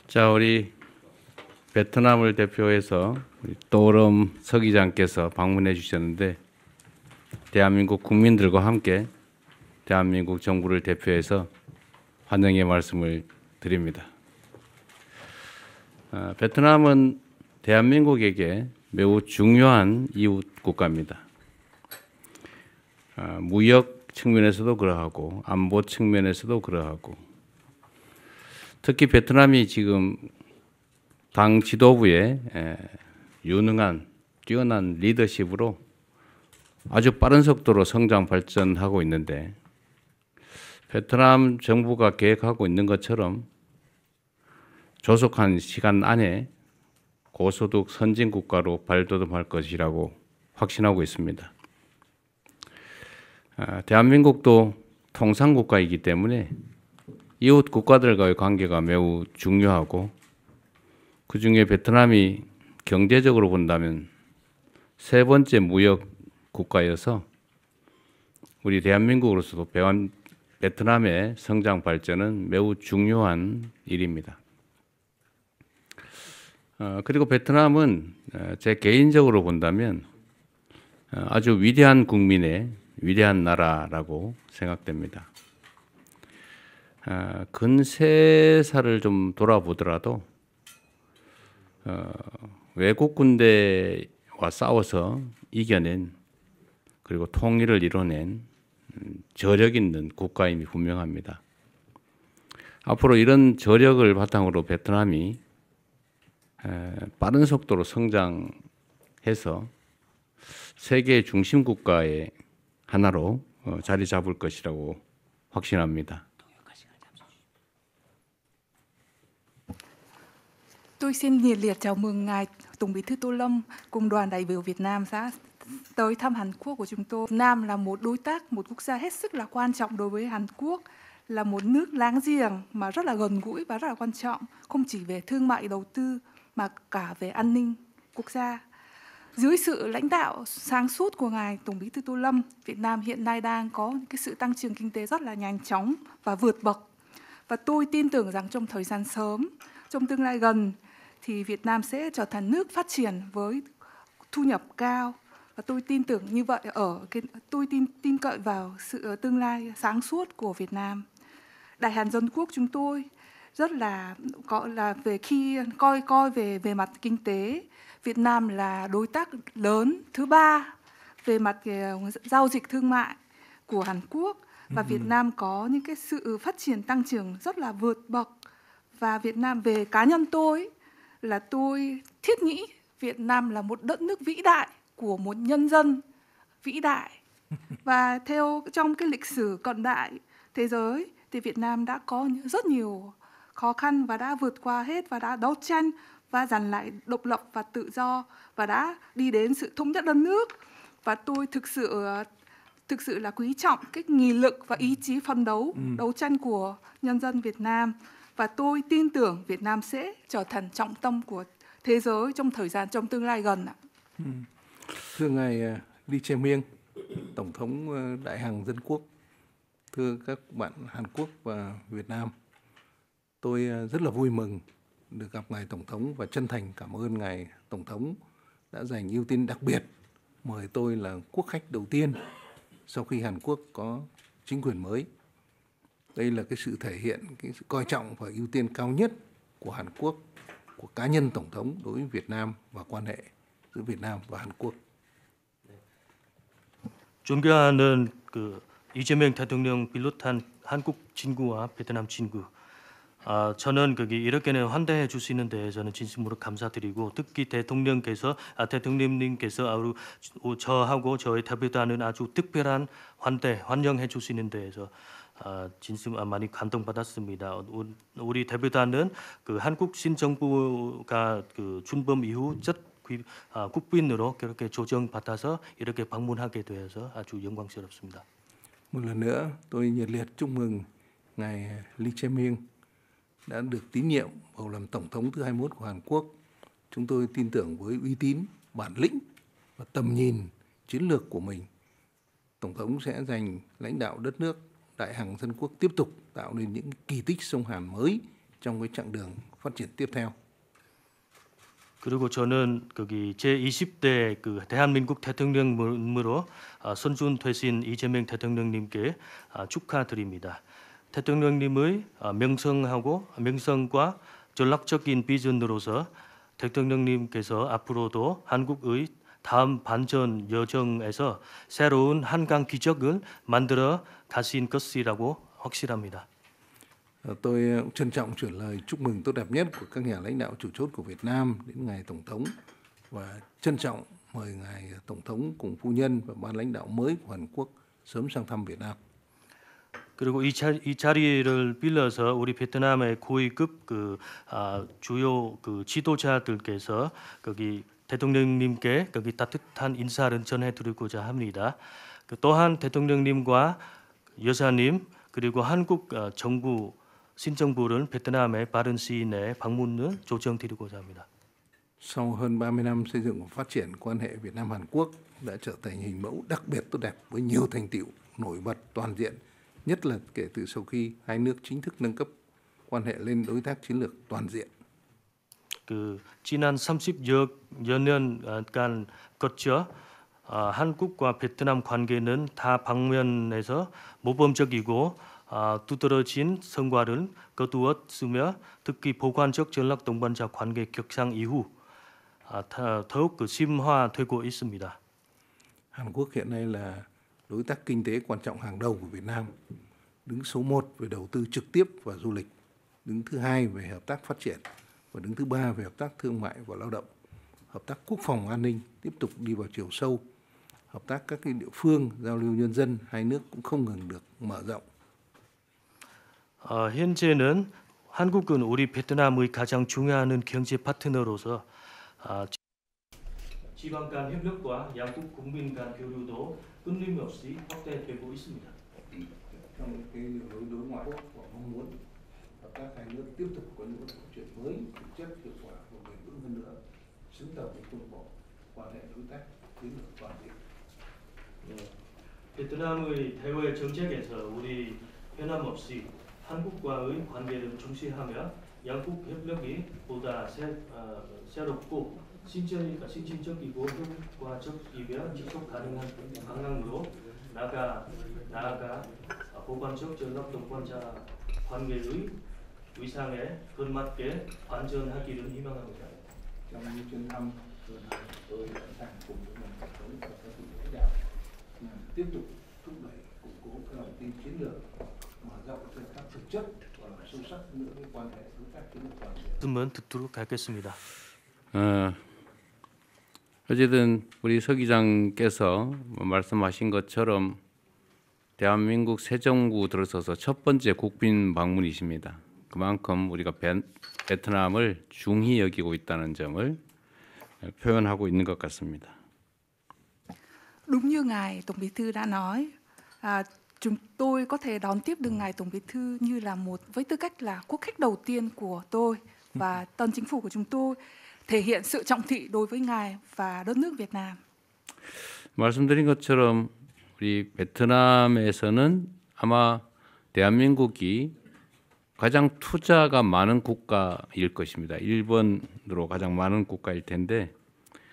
자, 우리 베트남을 대표해서 우리 또름 서기장께서 방문해 주셨는데 대한민국 국민들과 함께 대한민국 정부를 대표해서 환영의 말씀을 드립니다. 베트남은 대한민국에게 매우 중요한 이웃 국가입니다. 무역 측면에서도 그러하고 안보 측면에서도 그러하고 특히 베트남이 지금 당 지도부의 유능한 뛰어난 리더십으로 아주 빠른 속도로 성장 발전하고 있는데 베트남 정부가 계획하고 있는 것처럼 조속한 시간 안에 고소득 선진 국가로 발돋움할 것이라고 확신하고 있습니다. 대한민국도 통상국가이기 때문에 이웃 국가들과의 관계가 매우 중요하고 그 중에 베트남이 경제적으로 본다면 세 번째 무역 국가여서 우리 대한민국으로서도 베트남의 성장 발전은 매우 중요한 일입니다. 그리고 베트남은 제 개인적으로 본다면 아주 위대한 국민의 위대한 나라라고 생각됩니다. 근 3살을 좀 돌아보더라도 외국 군대와 싸워서 이겨낸 그리고 통일을 이뤄낸 저력 있는 국가임이 분명합니다. 앞으로 이런 저력을 바탕으로 베트남이 빠른 속도로 성장해서 세계 중심 국가의 하나로 자리 잡을 것이라고 확신합니다. Tôi xin nhiệt liệt chào mừng Ngài Tổng Bí thư Tô Lâm cùng đoàn đại biểu Việt Nam đã tới thăm Hàn Quốc của chúng tôi. Việt Nam là một đối tác, một quốc gia hết sức là quan trọng đối với Hàn Quốc, là một nước láng giềng mà rất là gần gũi và rất là quan trọng, không chỉ về thương mại đầu tư mà cả về an ninh quốc gia. Dưới sự lãnh đạo sáng suốt của Ngài Tổng Bí thư Tô Lâm, Việt Nam hiện nay đang có cái sự tăng trưởng kinh tế rất là nhanh chóng và vượt bậc. Và tôi tin tưởng rằng trong thời gian sớm, trong tương lai gần, thì Việt Nam sẽ trở thành nước phát triển với thu nhập cao. Và tôi tin tưởng như vậy tôi tin cậy vào sự tương lai sáng suốt của Việt Nam. Đại Hàn Dân Quốc chúng tôi rất là coi về mặt kinh tế, Việt Nam là đối tác lớn thứ 3 về mặt giao dịch thương mại của Hàn Quốc, và Việt Nam có những cái sự phát triển tăng trưởng rất là vượt bậc. Và Việt Nam, về cá nhân tôi là tôi thiết nghĩ Việt Nam là một đất nước vĩ đại của một nhân dân vĩ đại. Và trong cái lịch sử cận đại thế giới thì Việt Nam đã có rất nhiều khó khăn và đã vượt qua hết và đã đấu tranh và giành lại độc lập và tự do và đã đi đến sự thống nhất đất nước. Và tôi thực sự là quý trọng cái nghị lực và ý chí phấn đấu đấu tranh của nhân dân Việt Nam. Và tôi tin tưởng Việt Nam sẽ trở thành trọng tâm của thế giới trong tương lai gần ạ. Thưa ngài Lee Jae-myung, Tổng thống Đại Hàn Dân Quốc, thưa các bạn Hàn Quốc và Việt Nam, tôi rất là vui mừng được gặp ngài Tổng thống và chân thành cảm ơn ngài Tổng thống đã dành ưu tiên đặc biệt mời tôi là quốc khách đầu tiên sau khi Hàn Quốc có chính quyền mới. Đây là cái sự thể hiện cái sự coi trọng và ưu tiên cao nhất của Hàn Quốc, của cá nhân Tổng thống đối với Việt Nam và quan hệ giữa Việt Nam và Hàn Quốc. 존경하는 이재명 대통령 비롯한 한국 친구와 베트남 친구, 저는 이렇게는 환대해 주시는 데 저는 진심으로 감사드리고, 특히 대통령님께서 저하고 저의 대표단은 아주 특별한 환영해 주시는 데에서 진심 많이 감동받았습니다. 우리 대표단은 한국 신정부가 준범 이후 첫 국빈으로 그렇게 조정받아서 이렇게 방문하게 되어서 아주 영광스럽습니다. Một lần nữa, tôi nhiệt liệt chúc mừng ngài Lee Jae-myung đã được tín nhiệm bầu làm Tổng thống thứ 21 của Hàn Quốc. Chúng tôi tin tưởng với uy tín, bản lĩnh và tầm nhìn chiến lược của mình, Tổng thống sẽ giành lãnh đạo đất nước Đại Hàn Dân Quốc tiếp tục tạo nên những kỳ tích sông Hàn mới trong cái chặng đường phát triển tiếp theo. 그리고 저는 거기 제 20대 그 대한민국 대통령으로 선준 되신 이재명 대통령님께 축하드립니다. 대통령님의 명성과 전략적인 비전으로서 대통령님께서 앞으로도 한국의 다음 반전 여정에서 새로운 한강 기적을 만들어 가신 것이라고 확실합니다. Tôi cũng trân trọng chuyển lời chúc mừng tốt đẹp nhất của các nhà lãnh đạo chủ chốt của Việt Nam đến ngài Tổng thống và trân trọng mời ngài Tổng thống cùng phu nhân và ban lãnh đạo mới của Hàn Quốc sớm sang thăm Việt Nam. 그리고 이 자리를 빌려서 우리 베트남의 고위급 주요 지도자들께서 거기 대통령님께 거기 따뜻한 인사를 전해드리고자 합니다. 또한 대통령님과 여사님 그리고 한국 정부 신정부를 베트남의 빠른 시일 내에 방문을 조정드리고자 합니다. Sau hơn 30 năm xây dựng và phát triển quan hệ Việt Nam Hàn Quốc đã trở thành hình mẫu đặc biệt tốt đẹp với nhiều thành tựu nổi bật toàn diện, nhất là kể từ sau khi hai nước chính thức nâng cấp quan hệ lên đối tác chiến lược toàn diện. 지난 30여 년간 거쳐 한국과 베트남 관계는 다 방면에서 모범적이고 두드러진 성과를 거두었으며 특히 보관적 전략 동반자 관계 격상 이후 더욱 심화되고 있습니다. Hàn Quốc hiện nay là đối tác kinh tế quan trọng hàng đầu của Việt Nam, đứng số 1 về đầu tư trực tiếp và du lịch, đứng thứ 2 về hợp tác phát triển và đứng thứ 3 về hợp tác thương mại và lao động. Hợp tác quốc phòng an ninh tiếp tục đi vào chiều sâu. Hợp tác các cái địa phương, giao lưu nhân dân hai nước cũng không ngừng được mở rộng. 현재는 한국은 우리 베트남의 가장 중요한 경제 파트너로서 지방 간 협력과 양국 국민 간 교류도 끊임없이 확대되고 있습니다. Trong cái đường lối đối ngoại của mong muốn hợp tác hai nước tiếp tục có những phát triển mới, thực chất, hiệu quả và bền vững hơn nữa, xứng tầm với khuôn khổ quan hệ đối tác chiến lược toàn diện. 베트남의 대외 정책에서 우리 변함없이 한국과의 관계를 중시하며 양국 협력이 보다 새롭고 신진적이고 효과적이며 지속 가능한 방향으로 나아가 보관적 전략 동반자 관계의 위상에 걸맞게 발전하기를 희망합니다. Trong những chuyến thăm lần này, tôi sẵn sàng cùng với ngài Tổng thống và các vị lãnh đạo tiếp tục thúc đẩy củng cố các lòng tin chiến lược, mở rộng khai thác thực chất và làm sâu sắc nữa với quan hệ đối tác chiến lược toàn diện. 말씀은 듣도록 하겠습니다. 어쨌든 우리 서 기장께서 말씀하신 것처럼 대한민국 새 정부 들어서서 첫 번째 국빈 방문이십니다. 그만큼 우리가 베트남을 중히 여기고 있다는 점을 표현하고 있는 것 같습니다. Đúng như ngài Tổng Bí thư đã nói, chúng tôi có thể đón tiếp được ngài Tổng Bí thư như là với tư cách là quốc khách đầu tiên của tôi và tân chính phủ của chúng tôi, thể hiện sự trọng thị đối với ngài và đất nước Việt Nam. 말씀드린 것처럼 우리 베트남에서는 아마 대한민국이 가장 투자가 많은 국가일 것입니다. 1번으로 가장 많은 국가일 텐데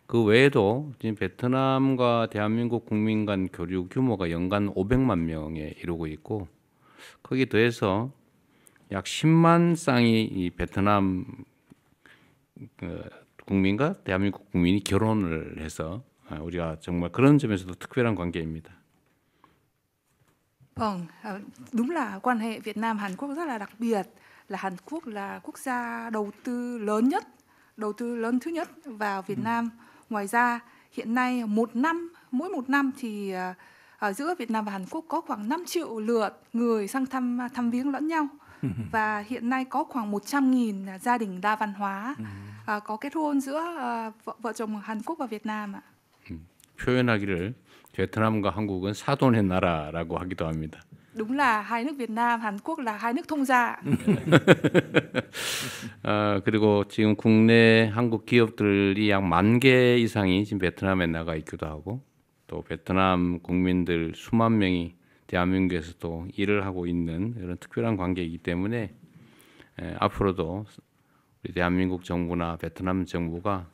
그 외에도 지금 베트남과 대한민국 국민 간 교류 규모가 연간 500만 명에 이르고 있고 거기에 더해서 약 10만 쌍이 이 베트남 국민과 대한민국 국민이 결혼을 해서 우리가 정말 그런 점에서도 특별한 관계입니다. Vâng, đúng là quan hệ Việt Nam Hàn Quốc rất là đặc biệt, là Hàn Quốc là quốc gia đầu tư lớn thứ nhất vào Việt Nam. Ngoài ra hiện nay mỗi một năm thì ở giữa Việt Nam và Hàn Quốc có khoảng 5 triệu lượt người sang thăm viếng lẫn nhau. Và hiện nay có khoảng 100.000 gia đình đa văn hóa có kết hôn giữa vợ chồng Hàn Quốc và Việt Nam ạ. 표현하기를 베트남과 한국은 사돈의 나라라고 하기도 합니다. Đúng là hai nước Việt Nam, Hàn Quốc là hai nước thông gia. 그리고 지금 국내 한국 기업들이 약 10,000개 이상이 지금 베트남에 나가 있기도 하고 또 베트남 국민들 수만 명이 대한민국에서도 일을 하고 있는 이런 특별한 관계이기 때문에 앞으로도 우리 대한민국 정부나 베트남 정부가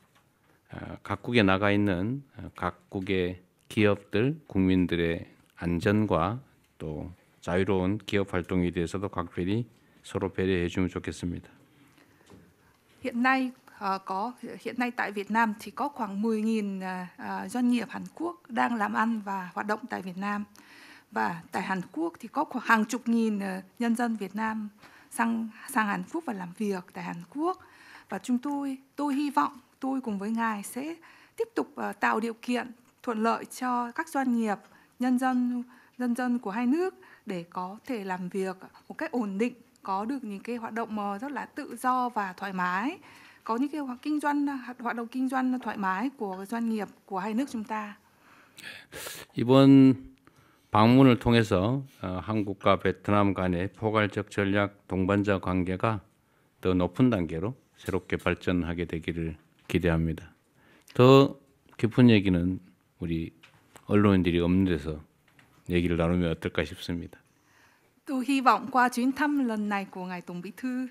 각국에 나가 있는 각국의 기업들, 국민들의 안전과 또 자유로운 기업 활동에 대해서도 각별히 서로 배려해 주면 좋겠습니다. Hiện nay hiện nay tại Việt Nam thì có khoảng 10.000 doanh nghiệp Hàn Quốc đang làm ăn và hoạt động tại Việt Nam. Và tại Hàn Quốc thì có khoảng hàng chục nghìn nhân dân Việt Nam sang Hàn Quốc và làm việc tại Hàn Quốc. Và tôi hy vọng tôi cùng với ngài sẽ tiếp tục tạo điều kiện thuận lợi cho các doanh nghiệp, nhân dân của hai nước để có thể làm việc một cách ổn định, có được những cái hoạt động rất là tự do và thoải mái, có những cái hoạt động kinh doanh thoải mái của doanh nghiệp của hai nước chúng ta. 이번 방문을 통해서 한국과 베트남 간의 포괄적 전략 동반자 관계가 더 높은 단계로 새롭게 발전하게 되기를 기대합니다. 더 깊은 얘기는 우리 언론인들이 없는 데서 얘기를 나누면 어떨까 싶습니다. Tôi hy vọng qua chuyến thăm lần này của ngài Tổng Bí thư